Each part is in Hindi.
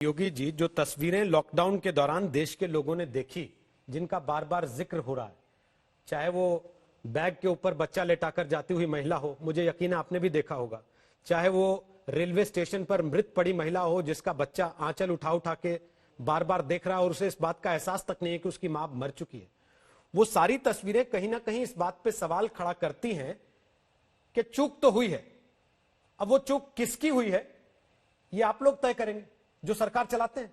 योगी जी, जो तस्वीरें लॉकडाउन के दौरान देश के लोगों ने देखी, जिनका बार बार जिक्र हो रहा है, चाहे वो बैग के ऊपर बच्चा लेटाकर जाती हुई महिला हो, मुझे यकीन है आपने भी देखा होगा, चाहे वो रेलवे स्टेशन पर मृत पड़ी महिला हो जिसका बच्चा आंचल उठा उठा के बार बार देख रहा है और उसे इस बात का एहसास तक नहीं है कि उसकी मां मर चुकी है। वो सारी तस्वीरें कहीं ना कहीं इस बात पे सवाल खड़ा करती हैं कि चूक तो हुई है। अब वो चूक किसकी हुई है ये आप लोग तय करेंगे जो सरकार चलाते हैं।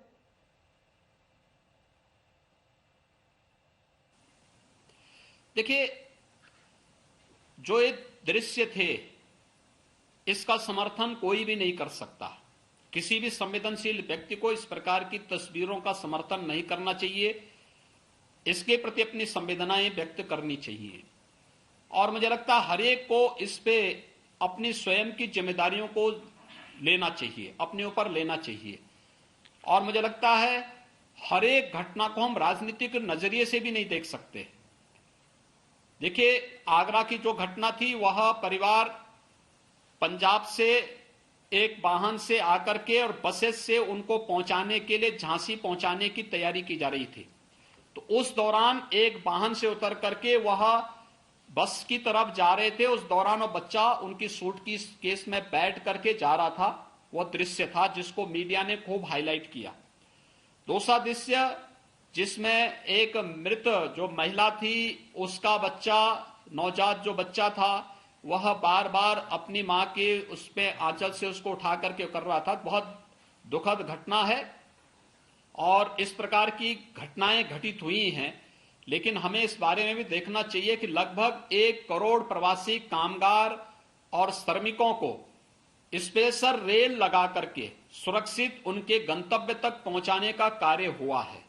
देखिए, जो ये दृश्य थे इसका समर्थन कोई भी नहीं कर सकता। किसी भी संवेदनशील व्यक्ति को इस प्रकार की तस्वीरों का समर्थन नहीं करना चाहिए। इसके प्रति अपनी संवेदनाएं व्यक्त करनी चाहिए और मुझे लगता है हर एक को इस पे अपनी स्वयं की जिम्मेदारियों को लेना चाहिए, अपने ऊपर लेना चाहिए। और मुझे लगता है हर एक घटना को हम राजनीतिक नजरिए से भी नहीं देख सकते। देखिए, आगरा की जो घटना थी वह परिवार पंजाब से एक वाहन से आकर के और बसेस से उनको पहुंचाने के लिए झांसी पहुंचाने की तैयारी की जा रही थी। तो उस दौरान एक वाहन से उतर करके वह बस की तरफ जा रहे थे। उस दौरान वो बच्चा उनकी सूटकेस में बैठ करके जा रहा था। वह दृश्य था जिसको मीडिया ने खूब हाईलाइट किया। दूसरा दृश्य जिसमें एक मृत जो महिला थी उसका बच्चा, नवजात जो बच्चा था, वह बार बार अपनी मां के उसमें आंचल से उसको उठा करके कर रहा था। बहुत दुखद घटना है और इस प्रकार की घटनाएं घटित हुई हैं। लेकिन हमें इस बारे में भी देखना चाहिए कि लगभग 1 करोड़ प्रवासी कामगार और श्रमिकों को स्पेशल रेल लगा करके सुरक्षित उनके गंतव्य तक पहुंचाने का कार्य हुआ है।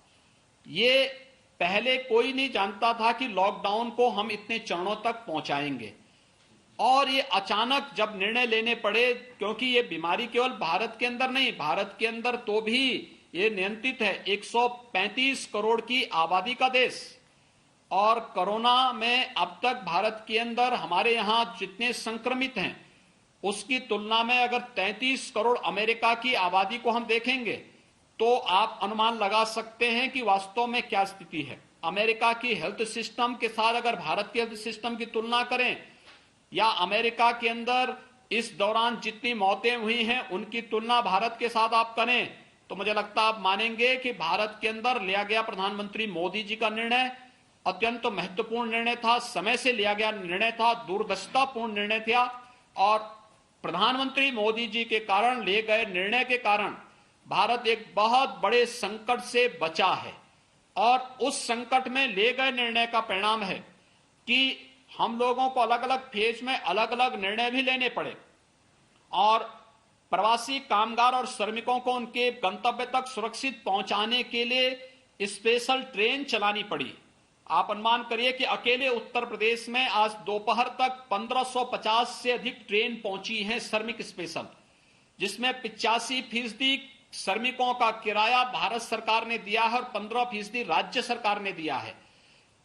ये पहले कोई नहीं जानता था कि लॉकडाउन को हम इतने चरणों तक पहुंचाएंगे और ये अचानक जब निर्णय लेने पड़े, क्योंकि ये बीमारी केवल भारत के अंदर नहीं, भारत के अंदर तो भी ये नियंत्रित है। 135 करोड़ की आबादी का देश और कोरोना में अब तक भारत के अंदर हमारे यहां जितने संक्रमित हैं उसकी तुलना में अगर 33 करोड़ अमेरिका की आबादी को हम देखेंगे तो आप अनुमान लगा सकते हैं कि वास्तव में क्या स्थिति है। अमेरिका की हेल्थ सिस्टम के साथ अगर भारत के हेल्थ सिस्टम की तुलना करें या अमेरिका के अंदर इस दौरान जितनी मौतें हुई हैं उनकी तुलना भारत के साथ आप करें तो मुझे लगता है आप मानेंगे कि भारत के अंदर लिया गया प्रधानमंत्री मोदी जी का निर्णय अत्यंत महत्वपूर्ण निर्णय था, समय से लिया गया निर्णय था, दूरदर्शितापूर्ण निर्णय था और प्रधानमंत्री मोदी जी के कारण लिए गए निर्णय के कारण भारत एक बहुत बड़े संकट से बचा है। और उस संकट में लिए गए निर्णय का परिणाम है कि हम लोगों को अलग अलग फेज में अलग अलग निर्णय भी लेने पड़े और प्रवासी कामगार और श्रमिकों को उनके गंतव्य तक सुरक्षित पहुंचाने के लिए स्पेशल ट्रेन चलानी पड़ी। आप अनुमान करिए कि अकेले उत्तर प्रदेश में आज दोपहर तक 1550 से अधिक ट्रेन पहुंची हैं श्रमिक स्पेशल, जिसमें 85% श्रमिकों का किराया भारत सरकार ने दिया है और 15% राज्य सरकार ने दिया है।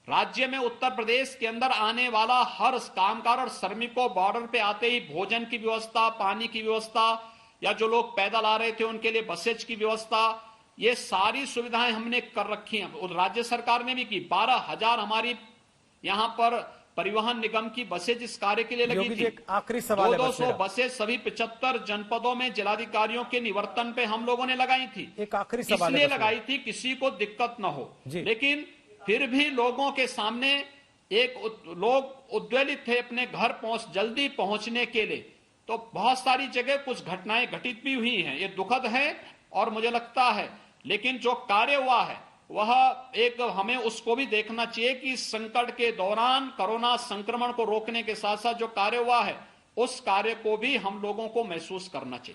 राज्य में उत्तर प्रदेश के अंदर आने वाला हर कामगार और श्रमिक को बॉर्डर पे आते ही भोजन की व्यवस्था, पानी की व्यवस्था या जो लोग पैदल आ रहे थे उनके लिए बसेज की व्यवस्था, ये सारी सुविधाएं हमने कर रखी हैं और राज्य सरकार ने भी की। 12,000 हमारी यहां पर परिवहन निगम की बसेज इस कार्य के लिए लगी थी। आखिरी सवाल 200 बसेज सभी 75 जनपदों में जिलाधिकारियों के निवर्तन पे हम लोगों ने लगाई थी। एक आखिरी सवाल इसलिए लगाई थी किसी को दिक्कत न हो, लेकिन फिर भी लोगों के सामने लोग उद्वेलित थे अपने घर जल्दी पहुंचने के लिए। तो बहुत सारी जगह कुछ घटनाएं घटित भी हुई हैं, ये दुखद है और मुझे लगता है, लेकिन जो कार्य हुआ है वह एक हमें उसको भी देखना चाहिए कि संकट के दौरान कोरोना संक्रमण को रोकने के साथ साथ जो कार्य हुआ है उस कार्य को भी हम लोगों को महसूस करना चाहिए।